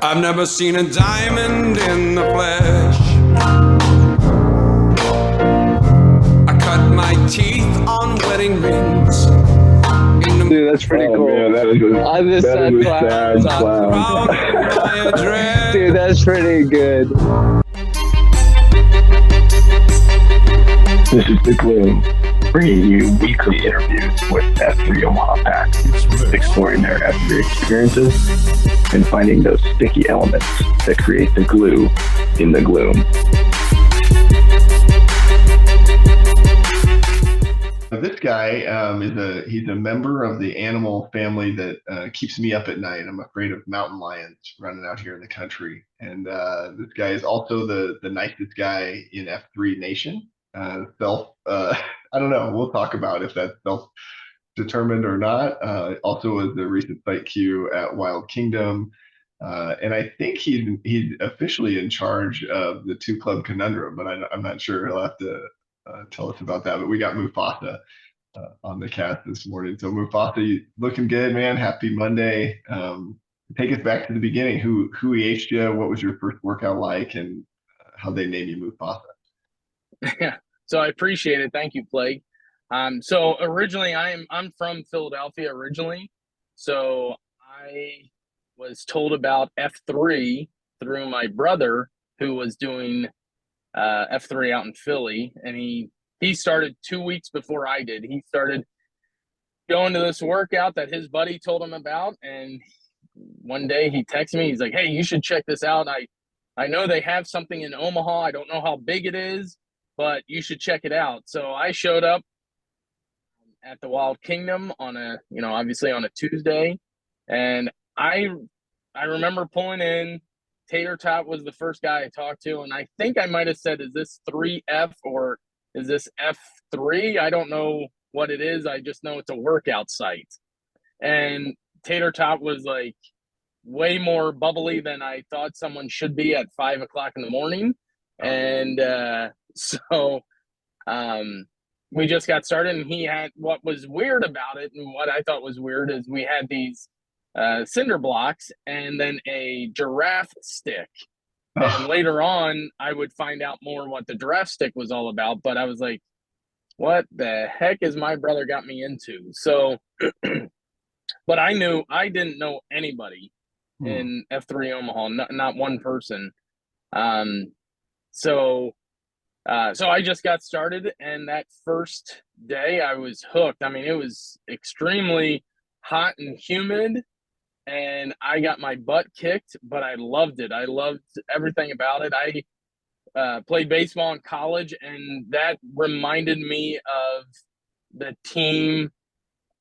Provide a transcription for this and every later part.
I've never seen a diamond in the flesh. I cut my teeth on wedding rings. Dude, that's pretty cool. Man, that is On this that sad is a clown. sad clown. Proud of my address. Dude, that's pretty good. This is The Gloom, bringing you weekly interviews with F3 Omaha Packs, exploring their F3 experiences and finding those sticky elements that create the glue in the gloom. This guy he's a member of the animal family that keeps me up at night. I'm afraid of mountain lions running out here in the country. And this guy is also the nicest guy in F3 Nation. I don't know. We'll talk about if that's self-determined or not. Also was the recent site Q at Wild Kingdom. And I think he's officially in charge of the two club conundrum, but I'm not sure. He'll have to tell us about that. But we got Mufasa on the cast this morning. So Mufasa, you looking good, man. Happy Monday. Take us back to the beginning. Who EH'd you? What was your first workout like, and how they name you Mufasa? Yeah, so I appreciate it. Thank you, Plague. So originally, I'm from Philadelphia originally. So I was told about F3 through my brother, who was doing F3 out in Philly, and he started 2 weeks before I did. He started going to this workout that his buddy told him about, and one day he texted me. He's like, "Hey, you should check this out. I know they have something in Omaha. I don't know how big it is, but you should check it out." So I showed up at the Wild Kingdom on obviously on a Tuesday, and I remember pulling in. Tater Tot was the first guy I talked to, and I think I might have said, "Is this 3F or is this F3? I don't know what it is. I just know it's a workout site." And Tater Tot was like way more bubbly than I thought someone should be at 5 o'clock in the morning. And so we just got started, and he had, what was weird about it and what I thought was weird is we had these cinder blocks and then a giraffe stick. And later on, I would find out more what the giraffe stick was all about. But I was like, what the heck is my brother got me into? So, but I didn't know anybody in F3 Omaha, not one person. So I just got started, and that first day I was hooked. I mean, it was extremely hot and humid, and I got my butt kicked, but I loved it. I loved everything about it. I played baseball in college, and that reminded me of the team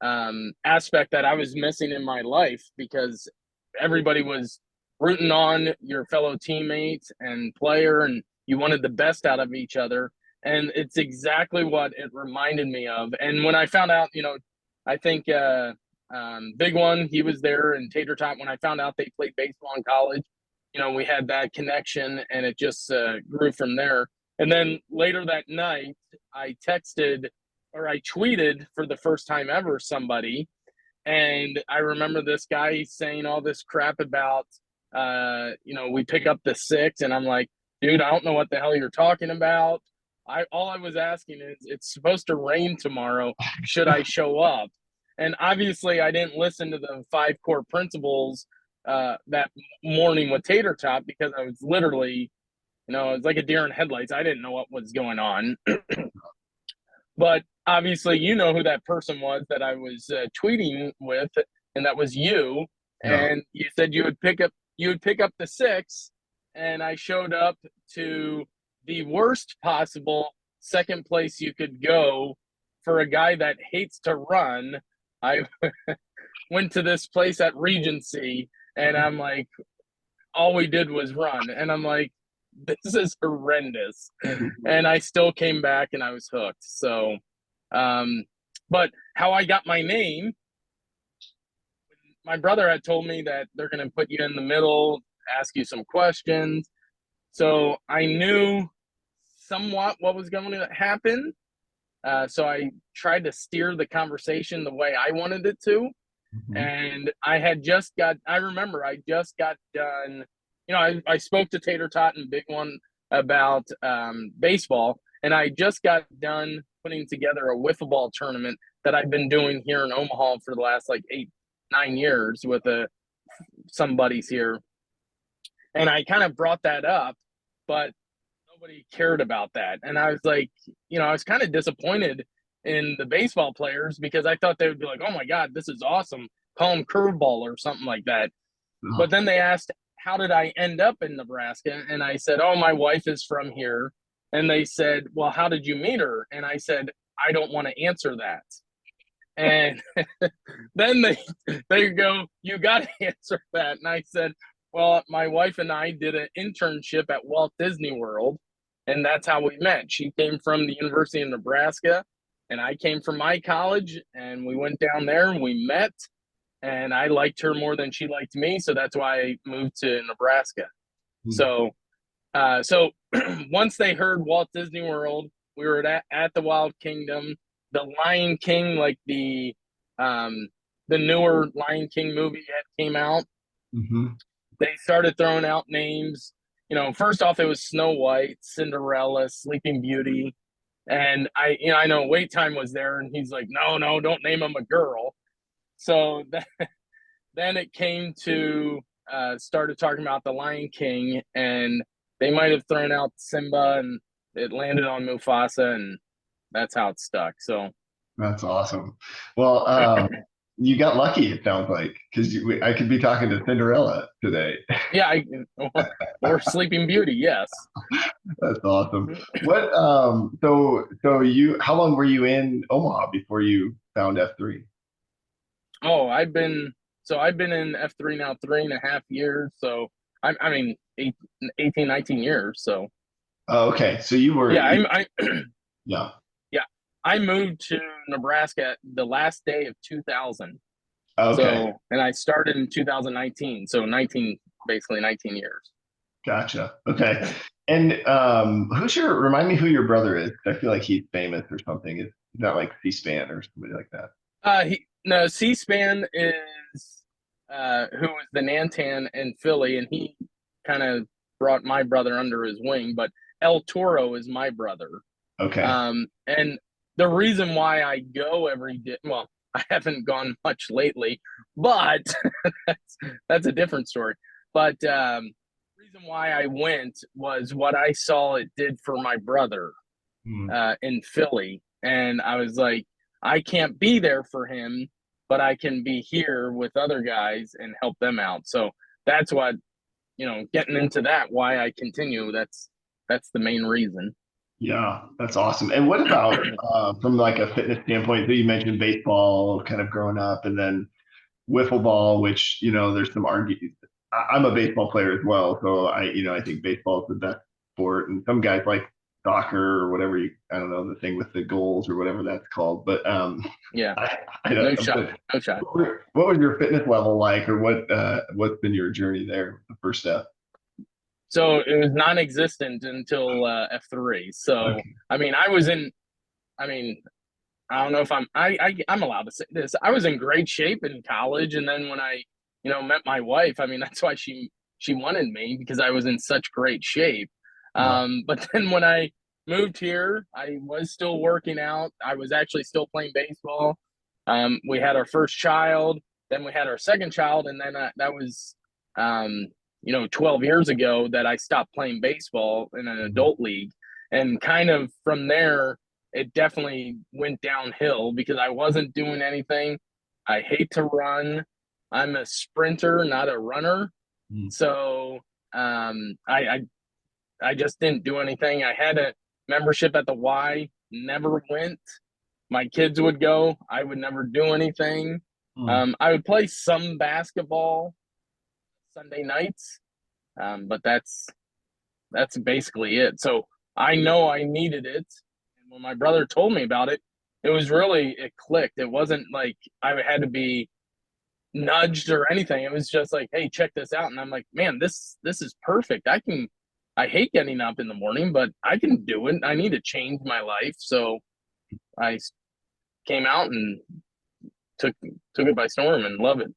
aspect that I was missing in my life, because everybody was rooting on your fellow teammates and player, and you wanted the best out of each other. And it's exactly what it reminded me of. And when I found out, I think Big One, he was there, and Tater Tot, when I found out they played baseball in college, we had that connection, and it just grew from there. And then later that night, I tweeted for the first time ever somebody, and I remember this guy saying all this crap about, we pick up the 6, and I'm like, dude, I don't know what the hell you're talking about. All I was asking is, it's supposed to rain tomorrow. Should I show up? And obviously, I didn't listen to the 5 core principles that morning with Tater Tot, because I was literally, it was like a deer in headlights. I didn't know what was going on. But obviously, you know who that person was that I was tweeting with, and that was you. Yeah. And you said you would pick up the 6, and I showed up to the worst possible second place you could go for a guy that hates to run. I went to this place at Regency, and I'm like, all we did was run. And I'm like, this is horrendous. And I still came back, and I was hooked. So, but how I got my name, my brother had told me that they're going to put you in the middle, ask you some questions. So I knew somewhat what was going to happen. So I tried to steer the conversation the way I wanted it to. Mhm. And I remember I just got done, I spoke to Tater Tot and Big One about baseball, and I just got done putting together a wiffle ball tournament that I've been doing here in Omaha for the last like 8, 9 years with some buddies here. And I kind of brought that up, but nobody cared about that. And I was like, I was kind of disappointed in the baseball players because I thought they would be like, oh my God, this is awesome. Call them curveball or something like that. Oh, But then they asked, how did I end up in Nebraska? And I said, oh, my wife is from here. And they said, well, how did you meet her? And I said, I don't want to answer that. And then they go, you got to answer that. And I said, well, my wife and I did an internship at Walt Disney World, and that's how we met. She came from the University of Nebraska, and I came from my college, and we went down there and we met, and I liked her more than she liked me, so that's why I moved to Nebraska. hmm. So once they heard Walt Disney World, we were at the Wild Kingdom, the Lion King, like the newer Lion King movie that came out. Mhm. They started throwing out names. First off, it was Snow White, Cinderella, Sleeping Beauty, and I know Wait Time was there, and he's like, no, don't name him a girl. So then it came to started talking about the Lion King, and they might have thrown out Simba, and it landed on Mufasa, and that's how it stuck. So That's awesome. Well, you got lucky, it sounds like, because I could be talking to Cinderella today. yeah, or Sleeping Beauty, yes. That's awesome. What, how long were you in Omaha before you found F3? Oh, I've been in F3 now 3.5 years. So I mean 18, 19 years. So Oh, okay. So you were, yeah, yeah. yeah, I moved to Nebraska the last day of 2000. Okay. So, and I started in 2019. So basically 19 years. Gotcha. Okay. And remind me who your brother is. I feel like he's famous or something. Is not like C-SPAN or somebody like that. No, C-SPAN is who was the Nantan in Philly, and he kind of brought my brother under his wing. But El Toro is my brother. Okay. And the reason why I go every day, well, I haven't gone much lately, but that's a different story. But the reason why I went was what I saw it did for my brother Hmm. in Philly. And I was like, I can't be there for him, but I can be here with other guys and help them out. So that's what, getting into that, why I continue. That's the main reason. Yeah, that's awesome. And what about from like a fitness standpoint? So you mentioned baseball kind of growing up, and then wiffle ball, which there's some argue. I'm a baseball player as well, so I think baseball is the best sport, and some guys like soccer or whatever I don't know the thing with the goals or whatever that's called. But Yeah, I no don't. shot, But no shot. what was your fitness level like, or what's been your journey there? The first step. So it was non-existent until F3. So Okay. I mean, I mean, I don't know if I'm allowed to say this. I was in great shape in college, and then when I met my wife, I mean that's why she wanted me because I was in such great shape. Yeah. But then when I moved here, I was still working out. I was actually still playing baseball. We had our first child, then we had our second child, and then that was um, 12 years ago that I stopped playing baseball in an Mhm. adult league, and kind of from there it definitely went downhill because I wasn't doing anything. I hate to run. I'm a sprinter, not a runner. Mhm. So I just didn't do anything. I had a membership at the Y, never went. My kids would go. I would never do anything. Mhm. I would play some basketball Sunday nights, but that's basically it. So I know I needed it. And when my brother told me about it, it clicked. It wasn't like I had to be nudged or anything. It was just like, hey, check this out. And I'm like, man, this is perfect. I hate getting up in the morning, but I can do it. I need to change my life. So I came out and took it by storm and love it.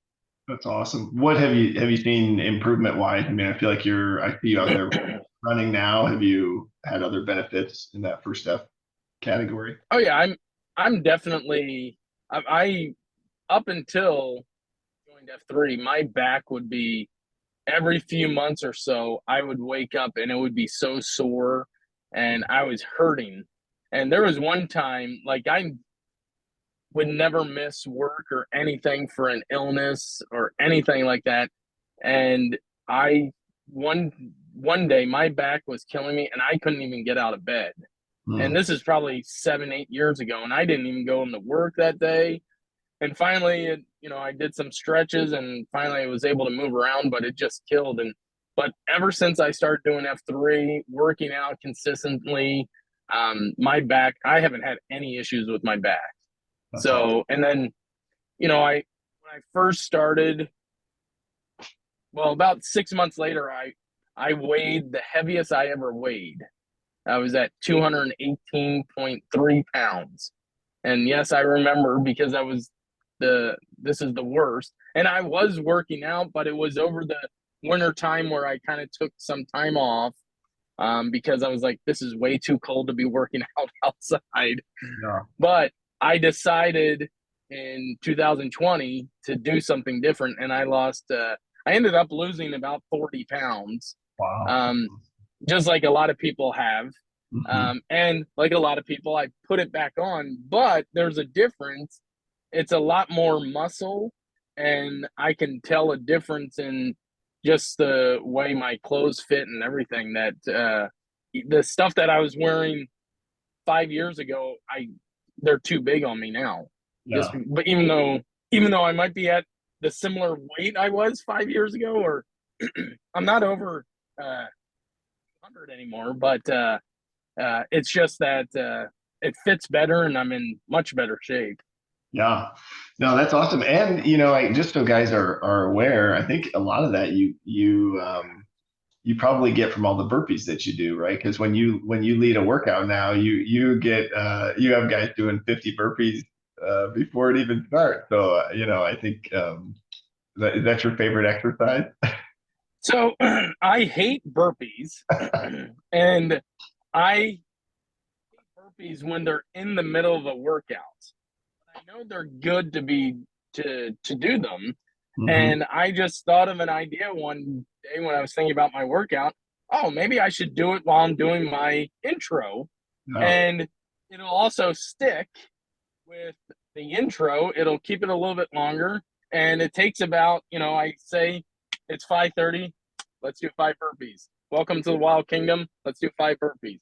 That's awesome. What have you seen improvement wise? I mean, I feel like I see you out there running now. Have you had other benefits in that first step category? Oh yeah, I'm definitely I up until joined F3, my back would be every few months or so, I would wake up and it would be so sore and I was hurting. And there was one time, like, I would never miss work or anything for an illness or anything like that. And I one day my back was killing me and I couldn't even get out of bed. And this is probably 7, 8 years ago, and I didn't even go into work that day. And finally, I did some stretches, and finally I was able to move around, but it just killed. But ever since I started doing F3, working out consistently, my back, I haven't had any issues with my back. That's So, awesome. and then, when I first started, well, about 6 months later, I weighed the heaviest I ever weighed. I was at 218.3 pounds. And yes, I remember, because this is the worst. And I was working out, but it was over the winter time where I kind of took some time off, because I was like, this is way too cold to be working out outside. Yeah. But I decided in 2020 to do something different, and I ended up losing about 40 pounds. Wow. Just like a lot of people have. And like a lot of people, I put it back on, but there's a difference. It's a lot more muscle, and I can tell a difference in just the way my clothes fit and everything. That the stuff that I was wearing 5 years ago, they're too big on me now. Yeah. But even though I might be at the similar weight I was 5 years ago, or I'm not over 100 anymore, but it's just that it fits better, and I'm in much better shape. Yeah. No, that's awesome. And just so guys are aware, I think a lot of that you probably get from all the burpees that you do, right? Because when you lead a workout now, you you have guys doing 50 burpees before it even starts. So I think that's your favorite exercise. So I hate burpees, and I hate burpees when they're in the middle of a workout. I know they're good to do them. And I just thought of an idea one day when I was thinking about my workout. Oh, maybe I should do it while I'm doing my intro. No. And it'll also stick with the intro. It'll keep it a little bit longer. And it takes about, I say it's 5:30. Let's do 5 burpees. Welcome to the Wild Kingdom. Let's do 5 burpees.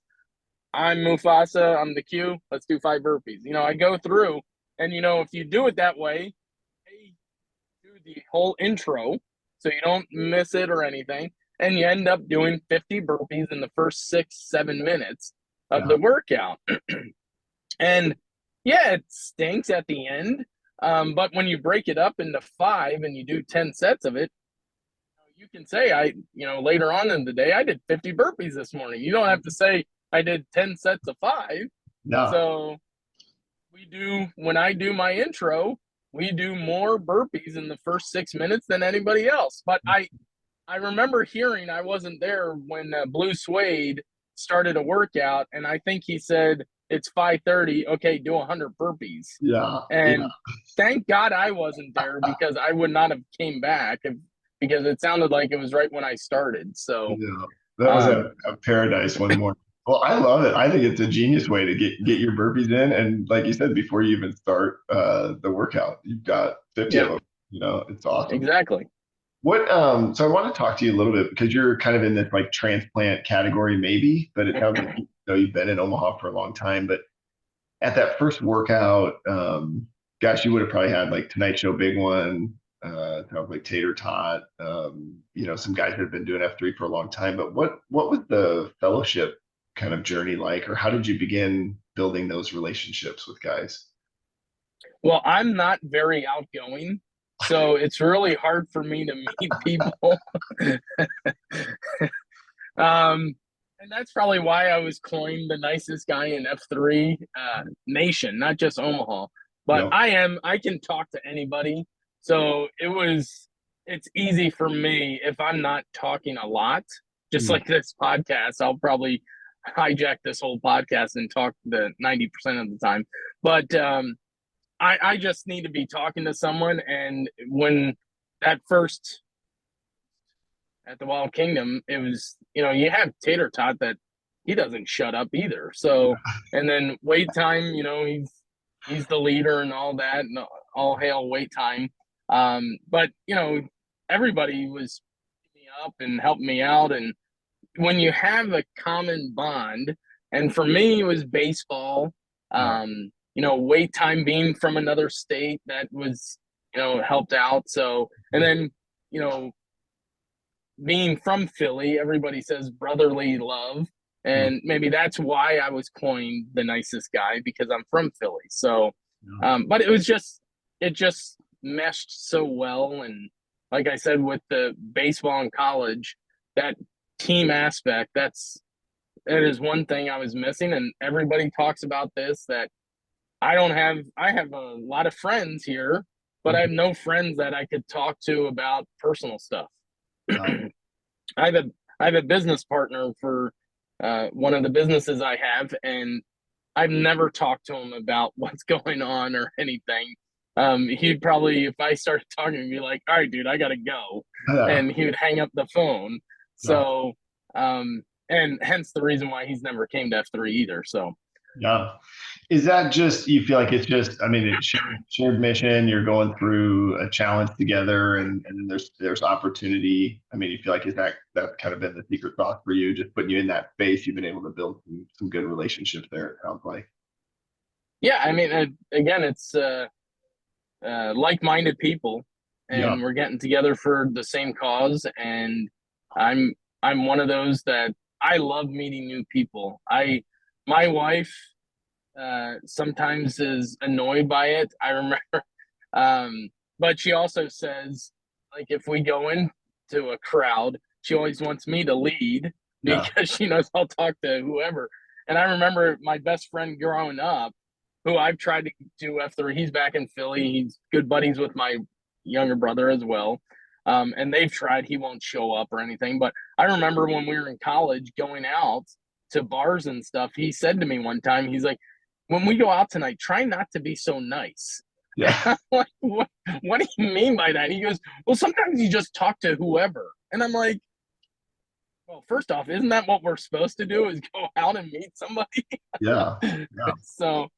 I'm Mufasa. I'm the Q. Let's do 5 burpees. I go through, and if you do it that way, they do the whole intro, so you don't miss it or anything, and you end up doing 50 burpees in the first 6-7 minutes of the workout. And yeah, it stinks at the end, but when you break it up into 5 and you do 10 sets of it, you can say, later on in the day, I did 50 burpees this morning. You don't have to say I did 10 sets of 5. No. So when I do my intro, we do more burpees in the first 6 minutes than anybody else. But I remember hearing, I wasn't there when Blue Suede started a workout, and I think he said, it's 5:30. Okay, do 100 burpees. Yeah. And thank God I wasn't there, because I would not have came back, because it sounded like it was right when I started. So yeah, that was a paradise one morning. Well, I love it. I think it's a genius way to get your burpees in, and like you said, before you even start the workout, you've got 50 of them. It's awesome. Exactly. So I want to talk to you a little bit, because you're kind of in this like transplant category, maybe, but it sounds like you've been in Omaha for a long time. But at that first workout, gosh, you would have probably had like Tonight Show Big One, sounds like Tater Tot, some guys that have been doing F3 for a long time. But what was the fellowship kind of journey like, or how did you begin building those relationships with guys? Well, I'm not very outgoing, so it's really hard for me to meet people. And that's probably why I was coined the nicest guy in F3 Nation, not just Omaha. But Yep. I can talk to anybody. So it's easy for me if I'm not talking a lot, just like this podcast. I'll probably hijack this whole podcast and talk the 90% of the time. But I just need to be talking to someone. And when that first at the Wild Kingdom, it was, you have Tater Tot that he doesn't shut up either. So, and then wait time, he's the leader and all that, and all hail wait time. But everybody was picking me up and helping me out. And when you have a common bond, and for me, it was baseball, wait time being from another state that was, helped out. So, and then, being from Philly, everybody says brotherly love. And maybe that's why I was coined the nicest guy, because I'm from Philly. So, but it just meshed so well. And like I said, with the baseball in college, that team aspect, that is one thing I was missing. And everybody talks about this, that I have a lot of friends here, but I have no friends that I could talk to about personal stuff. I have a business partner for one of the businesses I have, and I've never talked to him about what's going on or anything. He'd probably, if I started talking, he'd be like, "All right, dude, I gotta go," and he would hang up the phone. So, and hence the reason why he's never came to F3 either. So, yeah. Is that just, you feel like it's just, I mean, it's shared mission, you're going through a challenge together, and then there's opportunity. I mean, you feel like that's kind of been the secret sauce for you, just putting you in that space, you've been able to build some good relationships there, it sounds like. Yeah, I mean, again, it's like-minded people, and we're getting together for the same cause. And I'm one of those that I love meeting new people. My wife sometimes is annoyed by it. I remember, but she also says, like, if we go into a crowd, she always wants me to lead because she knows I'll talk to whoever. And I remember my best friend growing up, who I've tried to do F3. He's back in Philly. He's good buddies with my younger brother as well. And they've tried. He won't show up or anything. But I remember when we were in college going out to bars and stuff, he said to me one time, he's like, "When we go out tonight, try not to be so nice." Yeah. Like, what do you mean by that? He goes, "Well, sometimes you just talk to whoever." And I'm like, well, first off, isn't that what we're supposed to do, is go out and meet somebody? Yeah. So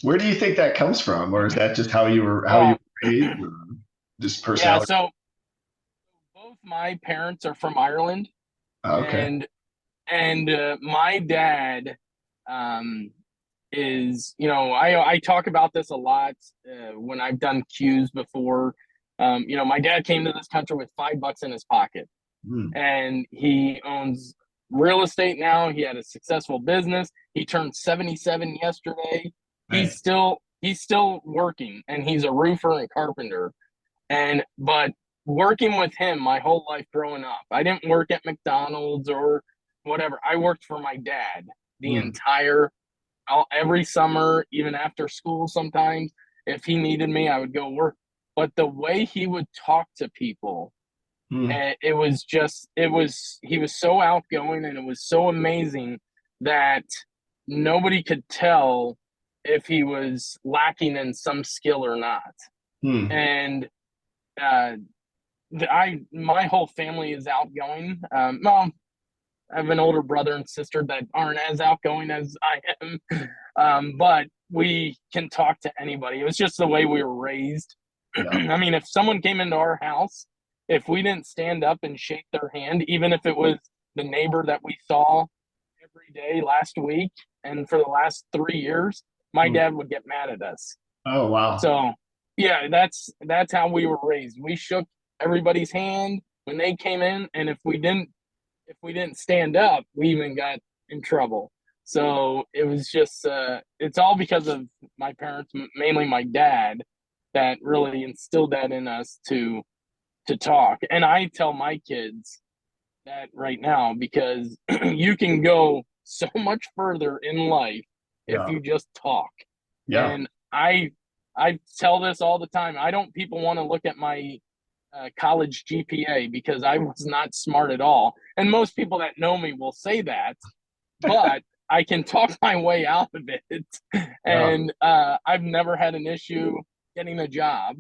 where do you think that comes from? Or is that just how you were raised? Or just personality? Yeah, so both my parents are from Ireland. Okay. And my dad is, I talk about this a lot when I've done Qs before. My dad came to this country with $5 in his pocket, and he owns real estate now. He had a successful business. He turned 77 yesterday. He's still working, and he's a roofer and carpenter. But working with him my whole life growing up, I didn't work at McDonald's or whatever. I worked for my dad every summer, even after school. Sometimes if he needed me, I would go work. But the way he would talk to people, he was so outgoing, and it was so amazing that nobody could tell if he was lacking in some skill or not. And my whole family is outgoing. Well, I have an older brother and sister that aren't as outgoing as I am, but we can talk to anybody. It was just the way we were raised. I mean, if someone came into our house, if we didn't stand up and shake their hand, even if it was the neighbor that we saw every day last week and for the last 3 years, my dad would get mad at us. Oh, wow. So yeah, that's how we were raised. We shook everybody's hand when they came in, and if we didn't stand up, we even got in trouble. So it was just it's all because of my parents, mainly my dad, that really instilled that in us to talk. And I tell my kids that right now, because you can go so much further in life if you just talk. And I I tell this all the time. People want to look at my college GPA because I was not smart at all. And most people that know me will say that, but I can talk my way out of it. And I've never had an issue getting a job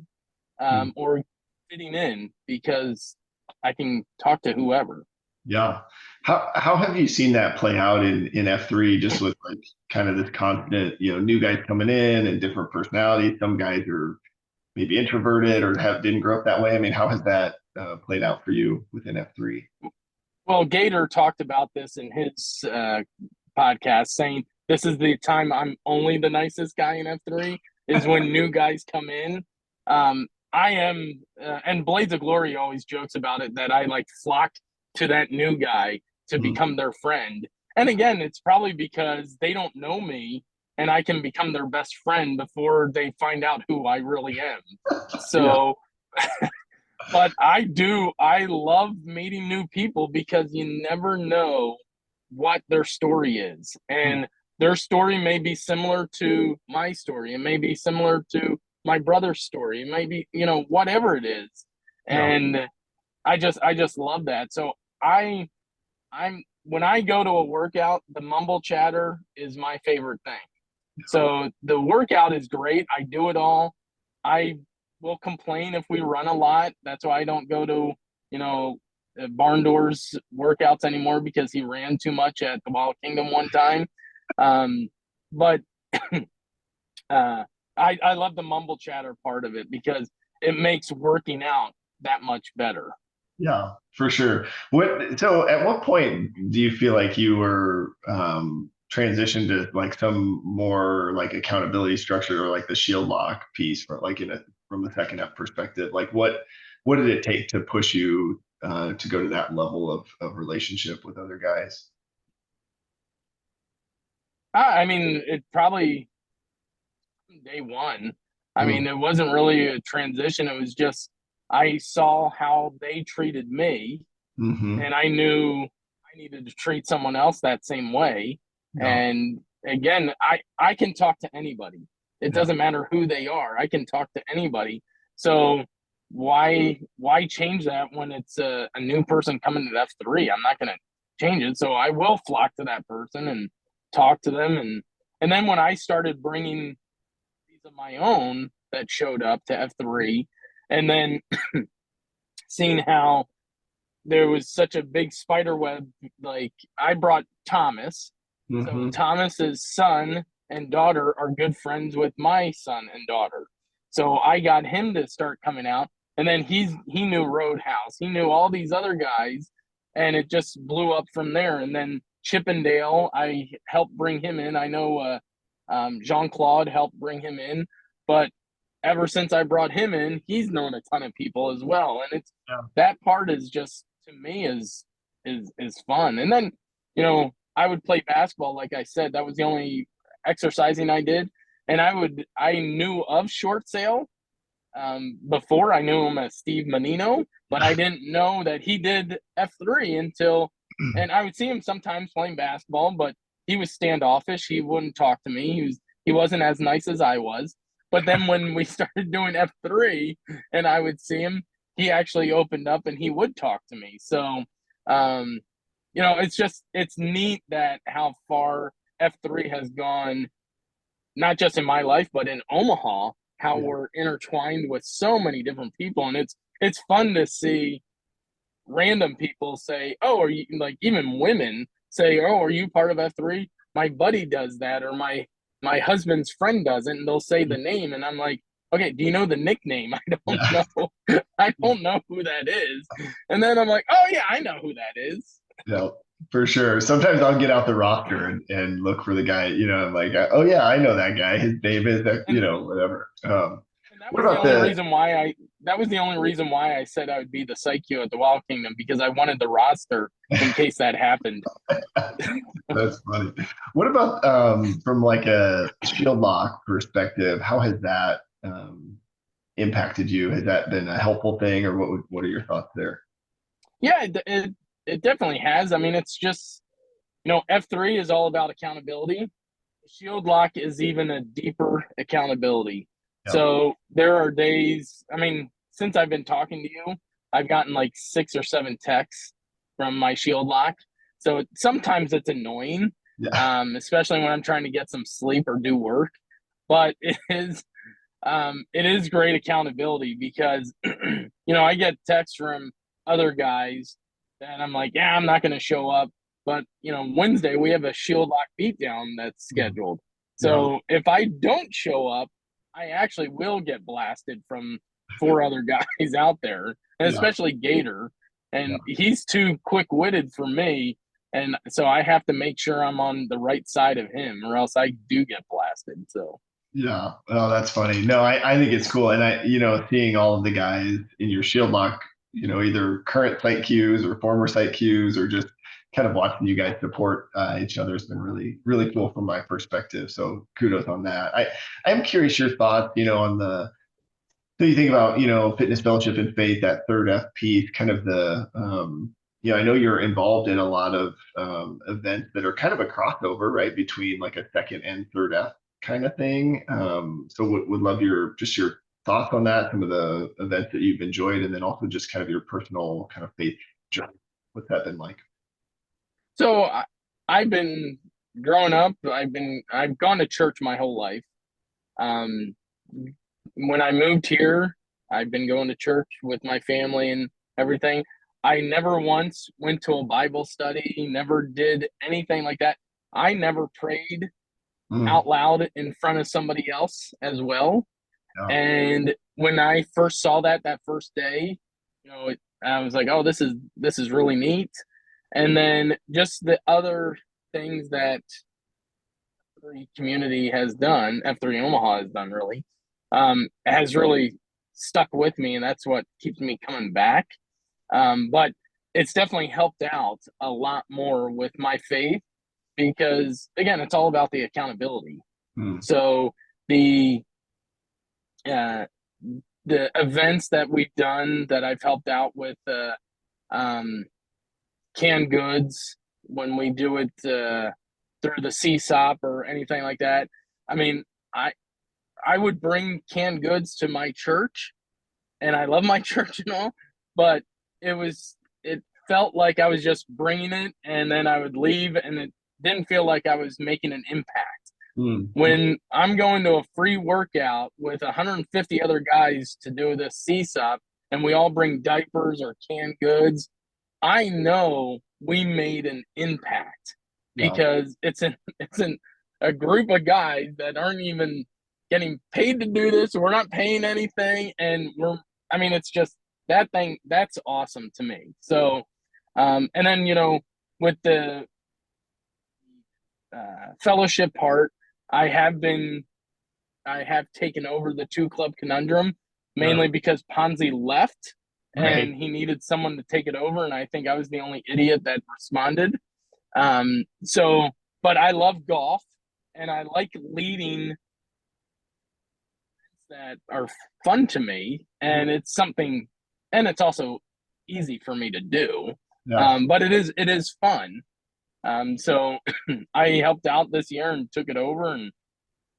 or fitting in because I can talk to whoever. Yeah. How have you seen that play out in F3, just with like kind of this constant, new guys coming in and different personalities? Some guys are maybe introverted or didn't grow up that way. I mean, how has that played out for you within F3? Well, Gator talked about this in his podcast, saying this is the time I'm only the nicest guy in F3 is when new guys come in. I am, and Blades of Glory always jokes about it, that I like flock to that new guy to become their friend. And again, it's probably because they don't know me and I can become their best friend before they find out who I really am. So, but I love meeting new people because you never know what their story is. And their story may be similar to my story. It may be similar to my brother's story. It may be, whatever it is. And I just love that. So when I go to a workout, the mumble chatter is my favorite thing. So the workout is great. I do it all. I will complain if we run a lot. That's why I don't go to, Barn Doors workouts anymore because he ran too much at the Wild Kingdom one time. But I love the mumble chatter part of it because it makes working out that much better. Yeah, for sure. So at what point do you feel like you were transitioned to like some more like accountability structure or like the shield lock piece for like from the second F perspective? Like what did it take to push you to go to that level of relationship with other guys? I mean, it probably day one. I mean, it wasn't really a transition. It was just I saw how they treated me, and I knew I needed to treat someone else that same way. And again, I can talk to anybody. It doesn't matter who they are. I can talk to anybody. So why change that when it's a new person coming to F3? I'm not going to change it. So I will flock to that person and talk to them. And then when I started bringing these of my own that showed up to F3, and then seeing how there was such a big spider web, like I brought Thomas. So Thomas's son and daughter are good friends with my son and daughter. So I got him to start coming out. And then he knew Roadhouse. He knew all these other guys. And it just blew up from there. And then Chippendale, I helped bring him in. I know Jean-Claude helped bring him in. But ever since I brought him in, he's known a ton of people as well. And it's that part is just, to me, is fun. And then, I would play basketball. Like I said, that was the only exercising I did. And I knew of Short Sale before. I knew him as Steve Menino, but I didn't know that he did F3 until, and I would see him sometimes playing basketball, but he was standoffish. He wouldn't talk to me. He wasn't as nice as I was. But then when we started doing F3 and I would see him, he actually opened up and he would talk to me. So, it's neat that how far F3 has gone, not just in my life, but in Omaha, how we're intertwined with so many different people. And it's fun to see random people say, oh, are you, like even women say, oh, are you part of F3? My buddy does that, or my husband's friend does it, and they'll say the name. And I'm like, okay, do you know the nickname? I don't know. I don't know who that is. And then I'm like, oh yeah, I know who that is. Yeah, for sure. Sometimes I'll get out the roster and look for the guy, I'm like, oh yeah, I know that guy. His name is that, whatever. That was the only reason why I said I would be the Psycho at the Wild Kingdom, because I wanted the roster in case that happened. That's funny. What about from like a shield lock perspective? How has that impacted you? Has that been a helpful thing, or what are your thoughts there? Yeah, it definitely has. I mean, it's just, F3 is all about accountability. Shield lock is even a deeper accountability. So there are days, I mean, since I've been talking to you, I've gotten like 6 or 7 texts from my shield lock. So sometimes it's annoying, especially when I'm trying to get some sleep or do work. But it is great accountability because, I get texts from other guys and I'm like, yeah, I'm not going to show up. But, Wednesday we have a shield lock beatdown that's scheduled. So if I don't show up, I actually will get blasted from 4 other guys out there, and especially Gator. And he's too quick-witted for me. And so I have to make sure I'm on the right side of him or else I do get blasted. So. Yeah. Oh, that's funny. No, I think it's cool. And seeing all of the guys in your shield lock, either current site queues or former site queues or just kind of watching you guys support each other has been really, really cool from my perspective. So kudos on that. I'm curious your thoughts, so you think about, fitness, fellowship, and faith, that third F piece, kind of I know you're involved in a lot of events that are kind of a crossover, right, between like a second and third F kind of thing. So would love your thoughts on that, some of the events that you've enjoyed, and then also just kind of your personal kind of faith journey. What's that been like? So I've been growing up. I've gone to church my whole life. When I moved here, I've been going to church with my family and everything. I never once went to a Bible study, never did anything like that. I never prayed out loud in front of somebody else as well. Yeah. And when I first saw that first day, I was like, oh, this is really neat. And then just the other things that F3 community has done, F3 Omaha has done really, has really stuck with me, and that's what keeps me coming back. But it's definitely helped out a lot more with my faith because, again, it's all about the accountability. So the events that we've done that I've helped out with canned goods, when we do it through the CSOP or anything like that, I mean, I would bring canned goods to my church, and I love my church and all, but it felt like I was just bringing it and then I would leave, and it didn't feel like I was making an impact. When I'm going to a free workout with 150 other guys to do the CSOP and we all bring diapers or canned goods, I know we made an impact because it's a group of guys that aren't even getting paid to do this. We're not paying anything, and it's just that thing that's awesome to me. So, and then with the fellowship part, I have taken over the 2 club conundrum mainly because Ponzi left and he needed someone to take it over, and I think I was the only idiot that responded. But I love golf and I like leading that are fun to me, and it's something, and it's also easy for me to do. But it is fun. So I helped out this year and took it over, and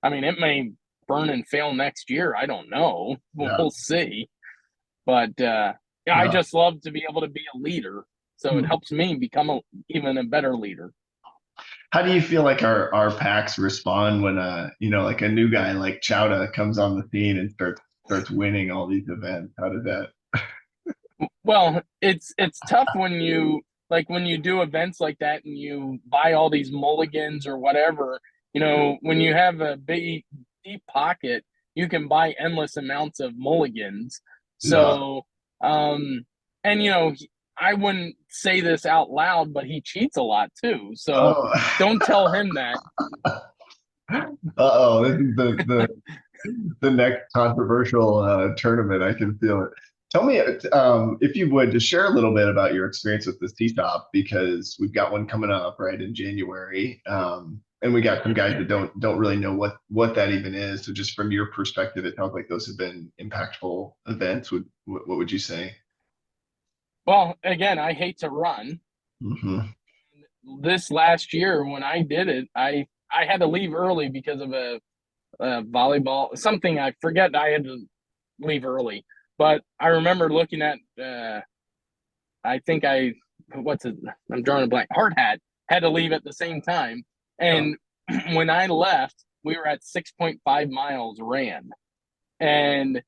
it may burn and fail next year. I don't know. We'll see. But I just love to be able to be a leader. So it helps me become even a better leader. How do you feel like our packs respond when like a new guy like Chowda comes on the scene and starts winning all these events? How does that? Well, it's tough when you do events like that and you buy all these mulligans or whatever. When you have a big deep pocket, you can buy endless amounts of mulligans. So, I wouldn't say this out loud, but he cheats a lot too. So don't tell him that. Uh-oh, this is the next controversial tournament. I can feel it. Tell me, if you would, just share a little bit about your experience with the CSOP, because we've got one coming up right in January, and we got some guys that don't really know what that even is. So just from your perspective, it sounds like those have been impactful events. What would you say? Well, again, I hate to run. This last year when I did it, I had to leave early because of a volleyball, something I forget. I had to leave early, but I remember looking at. I think I'm drawing a blank. Hard hat had to leave at the same time, and when I left, we were at 6.5 miles ran, and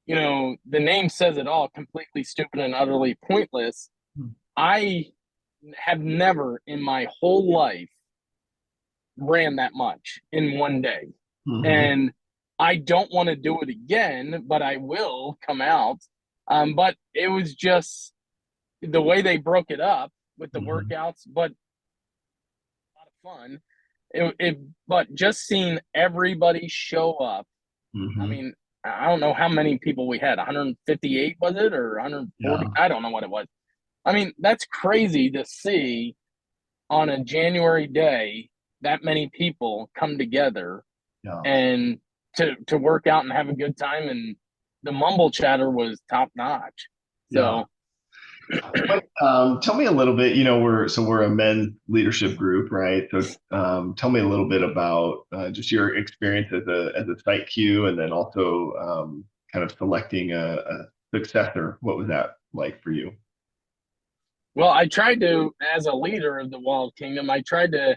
the name says it all. Completely stupid and utterly pointless. I have never in my whole life ran that much in one day. And I don't want to do it again, but I will come out. But it was just the way they broke it up with the workouts, but a lot of fun. But just seeing everybody show up. I mean, I don't know how many people we had. 158 was it, or 140? I don't know what it was. I mean, that's crazy to see on a January day that many people come together and to work out and have a good time. And the mumble chatter was top notch. So tell me a little bit, we're a men's leadership group, right? So tell me a little bit about just your experience as a site Q, and then also kind of selecting a successor. What was that like for you? Well, I tried to, as a leader of the Wild Kingdom, I tried to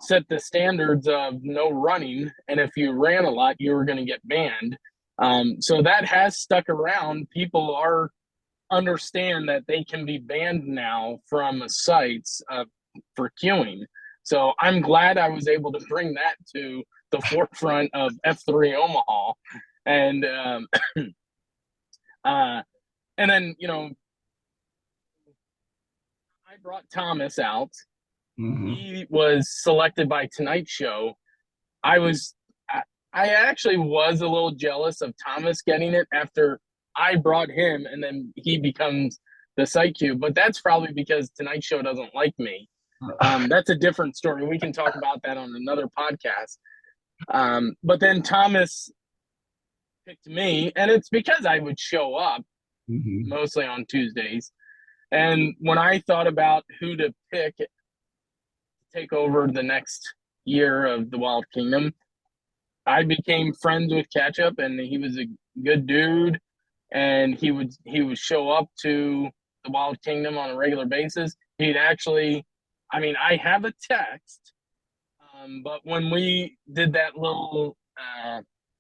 set the standards of no running. And if you ran a lot, you were going to get banned. So that has stuck around. People understand that they can be banned now from sites for queuing. So I'm glad I was able to bring that to the forefront of F3 Omaha. And then, I brought Thomas out. He was selected by Tonight Show. I actually was a little jealous of Thomas getting it after I brought him, and then he becomes the site Q. But that's probably because Tonight Show doesn't like me. That's a different story. We can talk about that on another podcast. But then Thomas picked me, and it's because I would show up mostly on Tuesdays. And when I thought about who to pick to take over the next year of the Wild Kingdom, I became friends with Ketchup, and he was a good dude. And he would show up to the Wild Kingdom on a regular basis. He'd actually, I have a text, but when we did that little,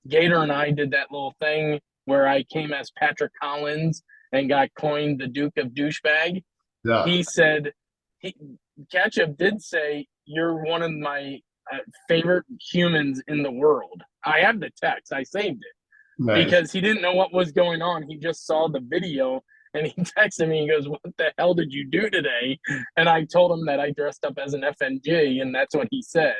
Gator and I did that little thing where I came as Patrick Collins and got coined the Duke of Douchebag. Yeah. He said, Ketchup did say, you're one of my favorite humans in the world. I have the text. I saved it. Nice. Because he didn't know what was going on. He just saw the video and he texted me. He goes, what the hell did you do today? And I told him that I dressed up as an FNG, and that's what he said.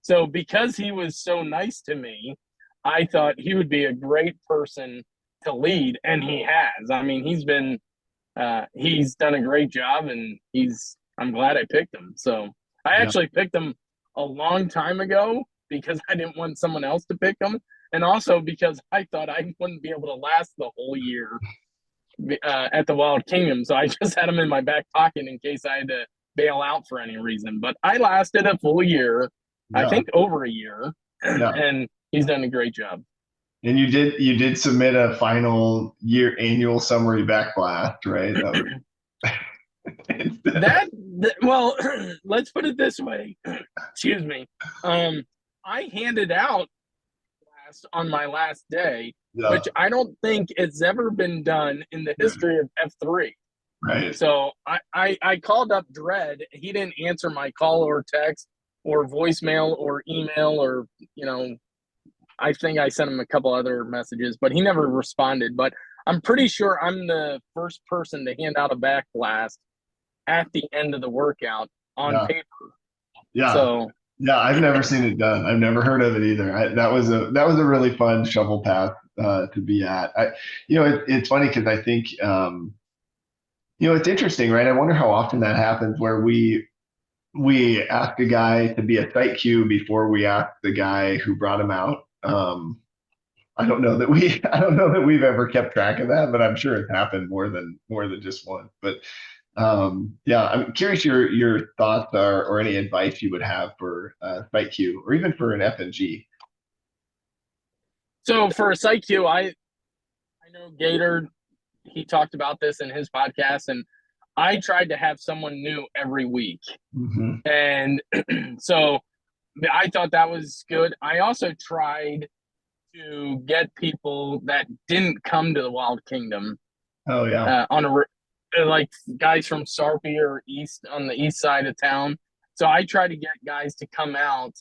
So because he was so nice to me, I thought he would be a great person to lead, and he has. He's done a great job, and I'm glad I picked him. So I actually picked him a long time ago because I didn't want someone else to pick him. And also because I thought I wouldn't be able to last the whole year at the Wild Kingdom. So I just had him in my back pocket in case I had to bail out for any reason. But I lasted a full year, I think over a year, and he's done a great job. And you did submit a final year annual summary backblast, right? Well, let's put it this way. Excuse me. I handed out on my last day, which I don't think it's ever been done in the history of F3. Right. So I called up Dredd. He didn't answer my call or text or voicemail or email or, I think I sent him a couple other messages, but he never responded. But I'm pretty sure I'm the first person to hand out a backblast at the end of the workout on paper. Yeah. So I've never seen it done. I've never heard of it either. That was a really fun shovel path to be at. It's funny because I think it's interesting, right? I wonder how often that happens where we ask a guy to be a site Q before we ask the guy who brought him out. I don't know that we've ever kept track of that, but I'm sure it's happened more than just once. But I'm curious your thoughts or any advice you would have for site Q or even for an FNG. So for a site Q, I know Gator, he talked about this in his podcast, and I tried to have someone new every week. Mm-hmm. And so I thought that was good. I also tried to get people that didn't come to the Wild Kingdom Oh yeah. on like guys from Sarpy or east on the east side of town. So I try to get guys to come out.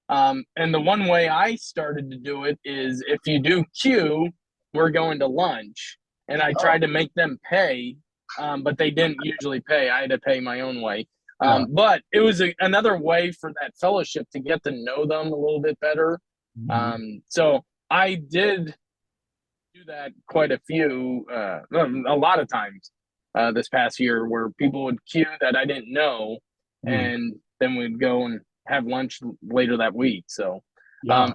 And the one way I started to do it is if you do Q, we're going to lunch. And I tried to make them pay, but they didn't usually pay. I had to pay my own way. But it was another way for that fellowship to get to know them a little bit better. So I did do that quite a lot of times this past year where people would queue that I didn't know, and then we'd go and have lunch later that week. So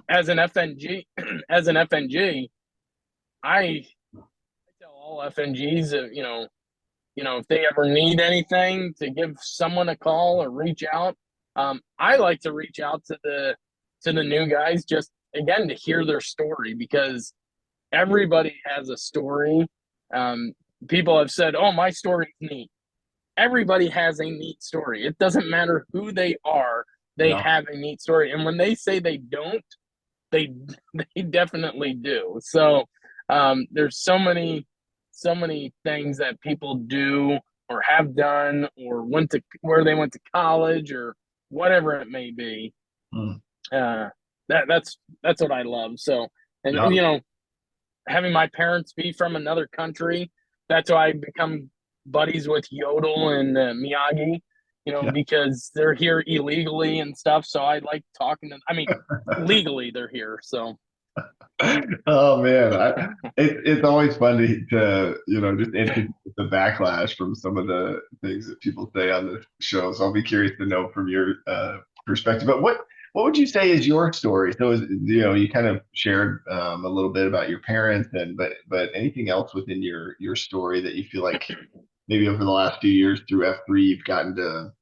as an FNG, I tell all FNGs, if they ever need anything, to give someone a call or reach out. I like to reach out to the new guys just again to hear their story, because everybody has a story. People have said, "Oh, my story's neat." Everybody has a neat story. It doesn't matter who they are; they have a neat story. And when they say they don't, they definitely do. So there's so many things that people do or have done or went to where they went to college or whatever it may be. That's what I love. So, and having my parents be from another country, that's why I become buddies with Yodel and Miyagi, because they're here illegally and stuff. So I like talking to them. I mean, legally they're here. So. Oh man, it's always fun to just introduce the backlash from some of the things that people say on the show. So I'll be curious to know from your perspective. But what would you say is your story? So you kind of shared a little bit about your parents, but anything else within your story that you feel like maybe over the last few years through F3 you've gotten to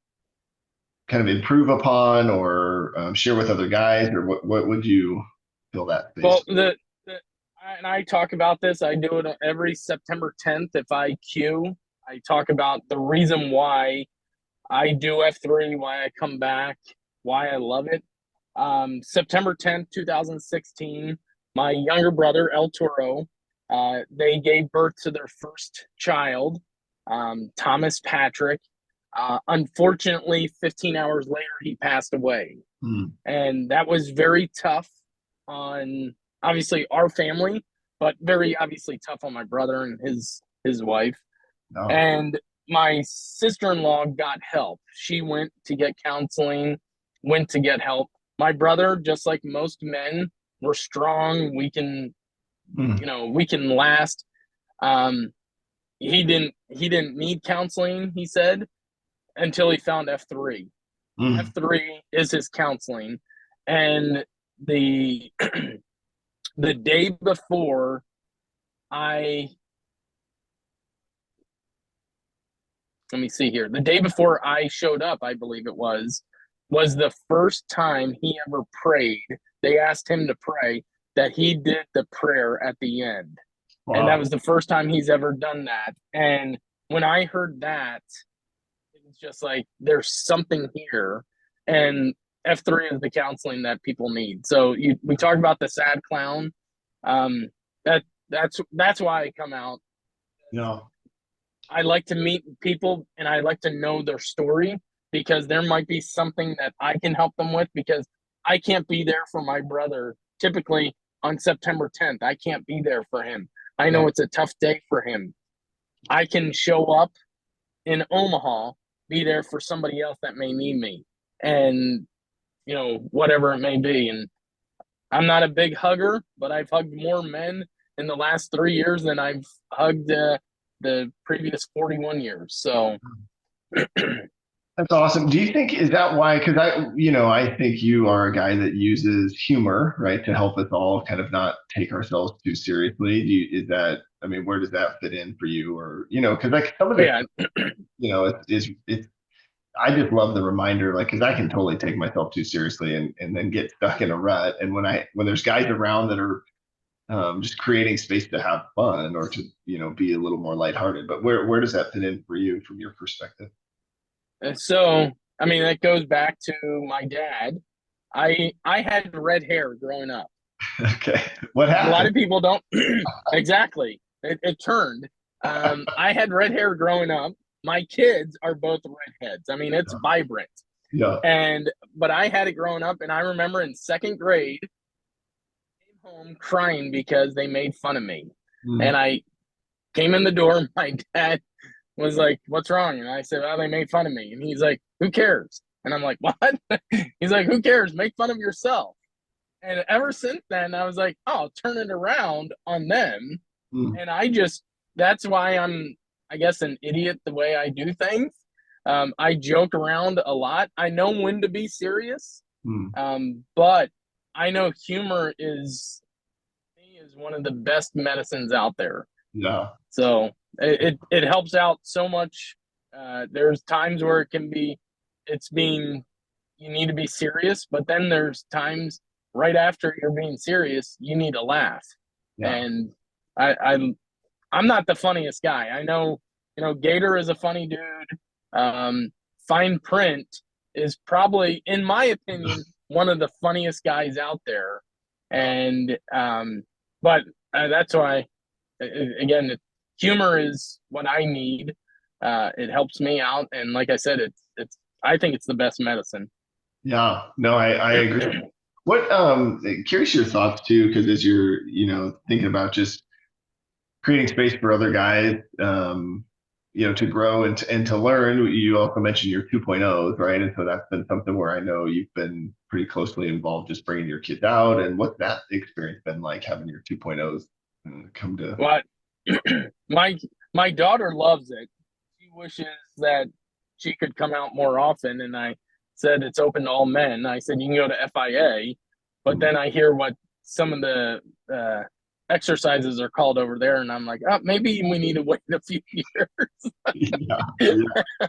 kind of improve upon or share with other guys, or what would you fill that space? Well, and I talk about this. I do it every September 10th. If I queue, I talk about the reason why I do F3, why I come back, why I love it. September 10th, 2016, my younger brother, El Toro, they gave birth to their first child, Thomas Patrick. Unfortunately, 15 hours later, he passed away. And that was very tough on obviously our family, but very obviously tough on my brother and his wife. And my sister-in-law got help. She went to get counseling, went to get help. My brother, just like most men, we're strong. We can, we can last. He didn't need counseling, he said, until he found F3. F3 is his counseling. And the day before let me see here. The day before I showed up, I believe it was the first time he ever prayed. They asked him to pray, that he did the prayer at the end. Wow. And that was the first time he's ever done that. And when I heard that, it was just like, there's something here. And F3 is the counseling that people need. So we talk about the sad clown. That's why I come out. I like to meet people and I like to know their story, because there might be something that I can help them with, because I can't be there for my brother. Typically on September 10th, I can't be there for him. I know it's a tough day for him. I can show up in Omaha, be there for somebody else that may need me, and whatever it may be. And I'm not a big hugger, but I've hugged more men in the last 3 years than I've hugged the previous 41 years. So that's awesome. Do you think, is that why? Because I think you are a guy that uses humor, right, to help us all kind of not take ourselves too seriously. Where does that fit in for you? Or because like some of it, it's I just love the reminder, like, because I can totally take myself too seriously and then get stuck in a rut. And when there's guys around that are just creating space to have fun or to, be a little more lighthearted. But where does that fit in for you from your perspective? And so, I mean, that goes back to my dad. I had red hair growing up. Okay. What A lot of happened? people don't exactly. It turned. I had red hair growing up. My kids are both redheads. I mean, it's vibrant. Yeah. But I had it growing up, and I remember in second grade, came home crying because they made fun of me. Mm. And I came in the door, and my dad was like, "What's wrong?" And I said, "Oh, they made fun of me." And he's like, "Who cares?" And I'm like, "What?" He's like, "Who cares? Make fun of yourself." And ever since then, I was like, "Oh, turn it around on them." Mm. And that's why I'm, I guess, an idiot the way I do things. I joke around a lot. I know when to be serious, Mm. but I know humor is one of the best medicines out there. Yeah. So it helps out so much. There's times where it's being, you need to be serious, but then there's times right after you're being serious, you need to laugh. Yeah. And I'm not the funniest guy. I know, Gator is a funny dude. Fine Print is probably, in my opinion, one of the funniest guys out there. And but that's why, again, humor is what I need. It helps me out, and like I said, it's I think it's the best medicine. Yeah. No, I agree. What curious your thoughts too, because as you're, thinking about just creating space for other guys, to grow and to learn. You also mentioned your 2.0s, right? And so that's been something where I know you've been pretty closely involved, just bringing your kids out. And what's that experience been like, having your 2.0s come to? What my daughter loves it. She wishes that she could come out more often, and I said it's open to all men. I said you can go to FIA, but then I hear what some of the exercises are called over there, and I'm like, oh, maybe we need to wait a few years. Yeah, yeah,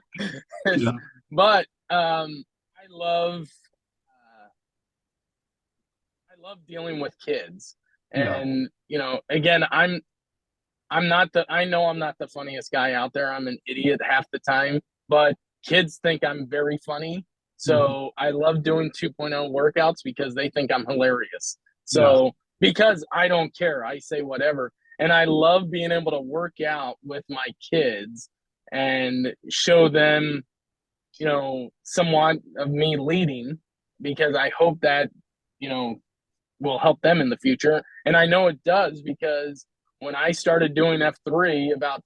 yeah, But I love dealing with kids, yeah, and again, I'm not the I know I'm not the funniest guy out there. I'm an idiot half the time, but kids think I'm very funny. mhm, So I love doing 2.0 workouts because they think I'm hilarious. yeah, So because I don't care, I say whatever. And I love being able to work out with my kids and show them, somewhat of me leading, because I hope that, you know, will help them in the future. And I know it does, because when I started doing F3 about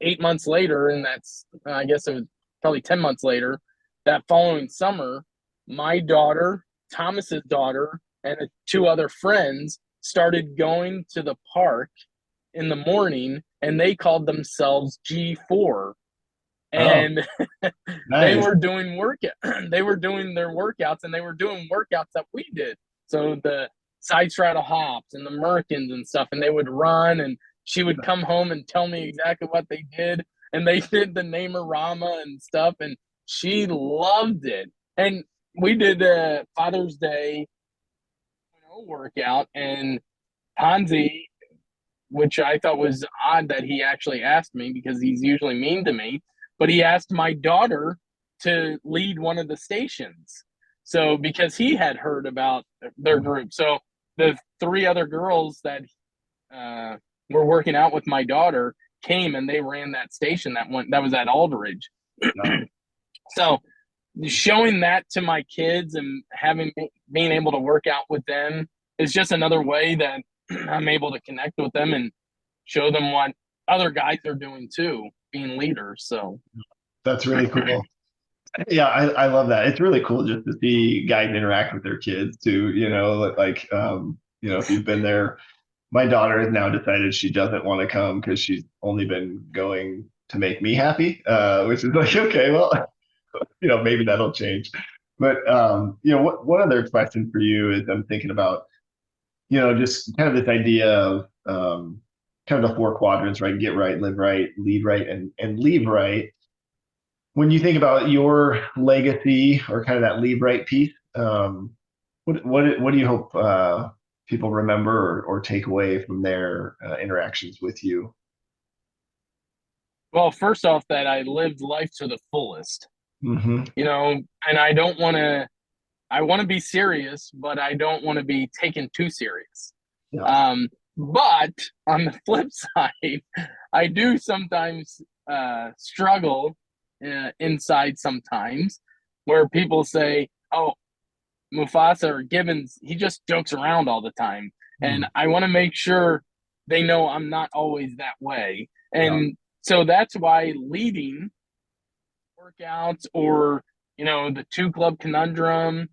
8 months later, and that's, I guess it was probably 10 months later, that following summer, my daughter, Thomas's daughter, and two other friends started going to the park in the morning, and they called themselves G4. oh, And they nice, were doing they were doing their workouts, and they were doing workouts that we did. So the side straddle hops and the merkins and stuff, and they would run, and she would come home and tell me exactly what they did. And they did the Namerama and stuff, and she loved it. And we did a Father's Day workout, and Hansi, which I thought was odd that he actually asked me, because he's usually mean to me, but he asked my daughter to lead one of the stations. So because he had heard about their group. So the three other girls that were working out with my daughter came, and they ran that station that was at Aldridge. yeah, So showing that to my kids and being able to work out with them is just another way that I'm able to connect with them and show them what other guys are doing too, being leaders. So that's really cool. Yeah, I love that. It's really cool just to see guys interact with their kids too. Like, if you've been there, my daughter has now decided she doesn't want to come because she's only been going to make me happy, which is like, okay, well, maybe that'll change. But one other question for you is, I'm thinking about, just kind of this idea of kind of the four quadrants, right? Get right, live right, lead right, and leave right. When you think about your legacy or kind of that leave right piece, what do you hope people remember or take away from their interactions with you? Well, first off, that I lived life to the fullest, Mm-hmm. and I want to be serious, but I don't want to be taken too serious. Yeah. But on the flip side, I do sometimes struggle inside sometimes where people say, "Oh, Mufasa or Gibbons, he just jokes around all the time," and I want to make sure they know I'm not always that way. And so that's why leading workouts or the two club conundrum,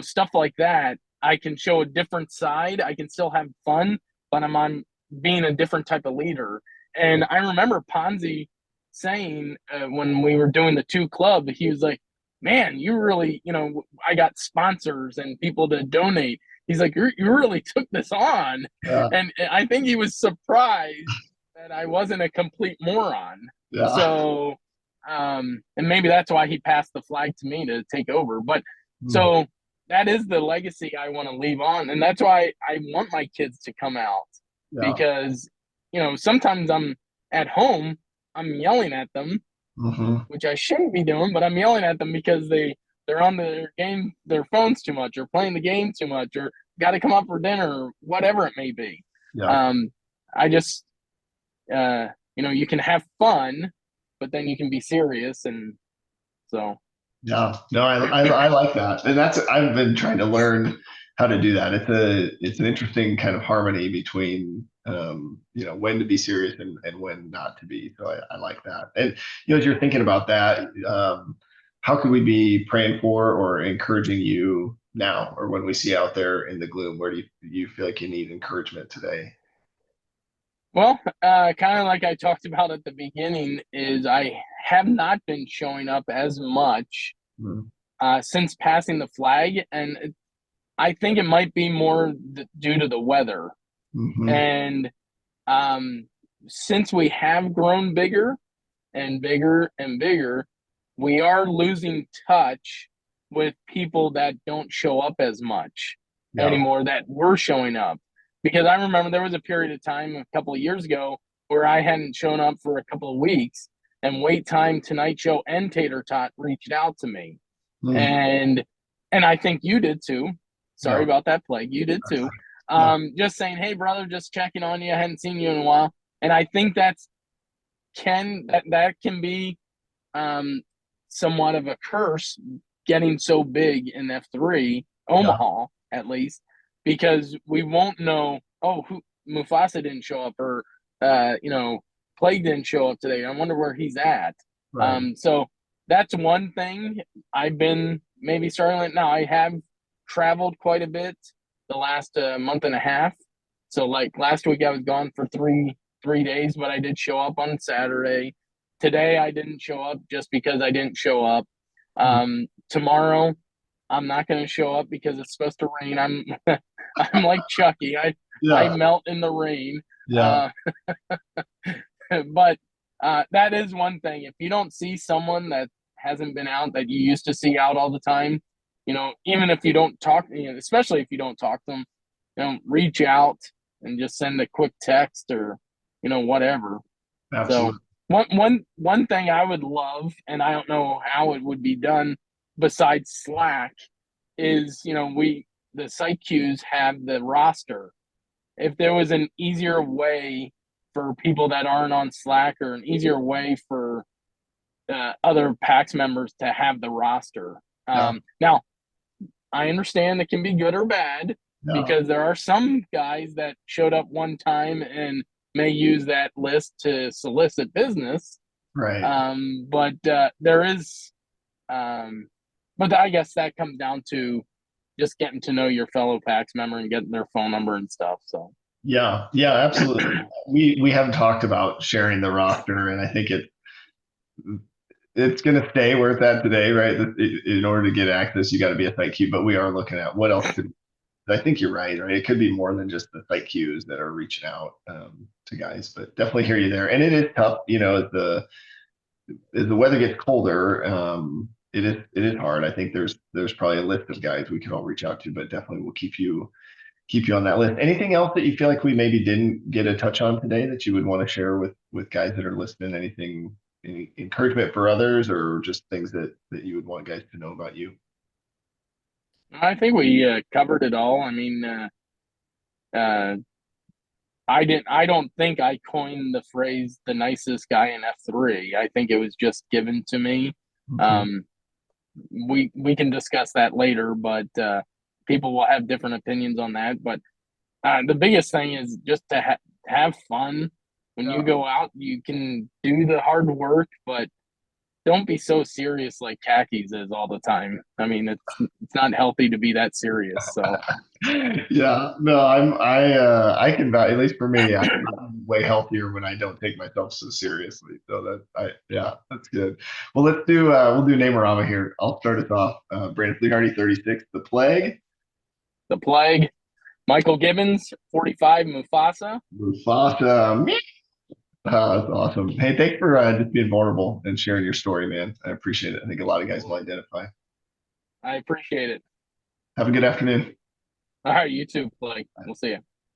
stuff like that, I can show a different side. I can still have fun, but I'm being a different type of leader. And I remember Ponzi saying when we were doing the two club, he was like, "Man, you really, I got sponsors and people to donate." He's like, "You really took this on," Yeah. and I think he was surprised that I wasn't a complete moron. Yeah. So, and maybe that's why he passed the flag to me to take over. But so that is the legacy I want to leave on, and that's why I want my kids to come out because sometimes I'm at home, I'm yelling at them, which I shouldn't be doing, but I'm yelling at them because they're on their phones too much, or playing the game too much, or got to come up for dinner, or whatever it may be. I just you can have fun, but then you can be serious, and so. Yeah, no, I like that, and I've been trying to learn how to do that. It's an interesting kind of harmony between when to be serious and when not to be. So I like that. And as you're thinking about that, how could we be praying for or encouraging you now, or when we see out there in the gloom? Where do you feel like you need encouragement today? Well, kind of like I talked about at the beginning, is I have not been showing up as much since passing the flag, and I think it might be more due to the weather. And since we have grown bigger and bigger and bigger, we are losing touch with people that don't show up as much anymore that were showing up. Because I remember there was a period of time a couple of years ago where I hadn't shown up for a couple of weeks, and Wait Time, Tonight Show, and Tater Tot reached out to me. And I think you did too. Sorry about that, Plague. You did too. Just saying, "Hey, brother, just checking on you. I hadn't seen you in a while." And I think that can be somewhat of a curse, getting so big in F3, Omaha at least, because we won't know, who Mufasa didn't show up, or Plague didn't show up today. I wonder where he's at. So that's one thing I've been maybe struggling. Now I have traveled quite a bit the last month and a half. So like last week I was gone for three days, but I did show up on Saturday. Today I didn't show up just because I didn't show up. Tomorrow I'm not going to show up because it's supposed to rain. I'm like Chucky. I melt in the rain. But that is one thing. If you don't see someone that hasn't been out that you used to see out all the time, even if you don't talk, especially if you don't talk to them, reach out and just send a quick text or, whatever. Absolutely. So one thing I would love, and I don't know how it would be done besides Slack, is, the site queues have the roster. If there was an easier way for people that aren't on Slack, or an easier way for other PAX members to have the roster. Now, I understand it can be good or bad, because there are some guys that showed up one time and may use that list to solicit business. But there is, but I guess that comes down to just getting to know your fellow PAX member and getting their phone number and stuff. So. Yeah, absolutely. We haven't talked about sharing the roster, and I think it's going to stay where it's at today, right? In order to get access, you got to be a site queue, but we are looking at what else could. I think you're right? It could be more than just the site queues that are reaching out to guys, but definitely hear you there. And it is tough, as the weather gets colder. It is hard. I think there's probably a list of guys we could all reach out to, but definitely we'll keep you keep you on that list. Anything else that you feel like we maybe didn't get a touch on today that you would want to share with guys that are listening? Anything, any encouragement for others, or just things that you would want guys to know about you? I think we covered it all. I mean, I don't think I coined the phrase "the nicest guy in F3." I think it was just given to me. We can discuss that later, but people will have different opinions on that. But the biggest thing is just to have fun. When you go out, you can do the hard work, but don't be so serious like khakis is all the time. I mean, it's not healthy to be that serious. So Yeah, no, I can vouch, at least for me, I'm way healthier when I don't take myself so seriously. So yeah, that's good. Well, we'll do Namerama here. I'll start us off. Brandon Fleehardy, 36, The Plague. the plague, Michael Gibbons, 45, Mufasa. Mufasa. That's awesome. Hey, thanks for just being vulnerable and sharing your story, man. I appreciate it. I think a lot of guys will identify. I appreciate it. Have a good afternoon. All right, you too, Plague. We'll see you.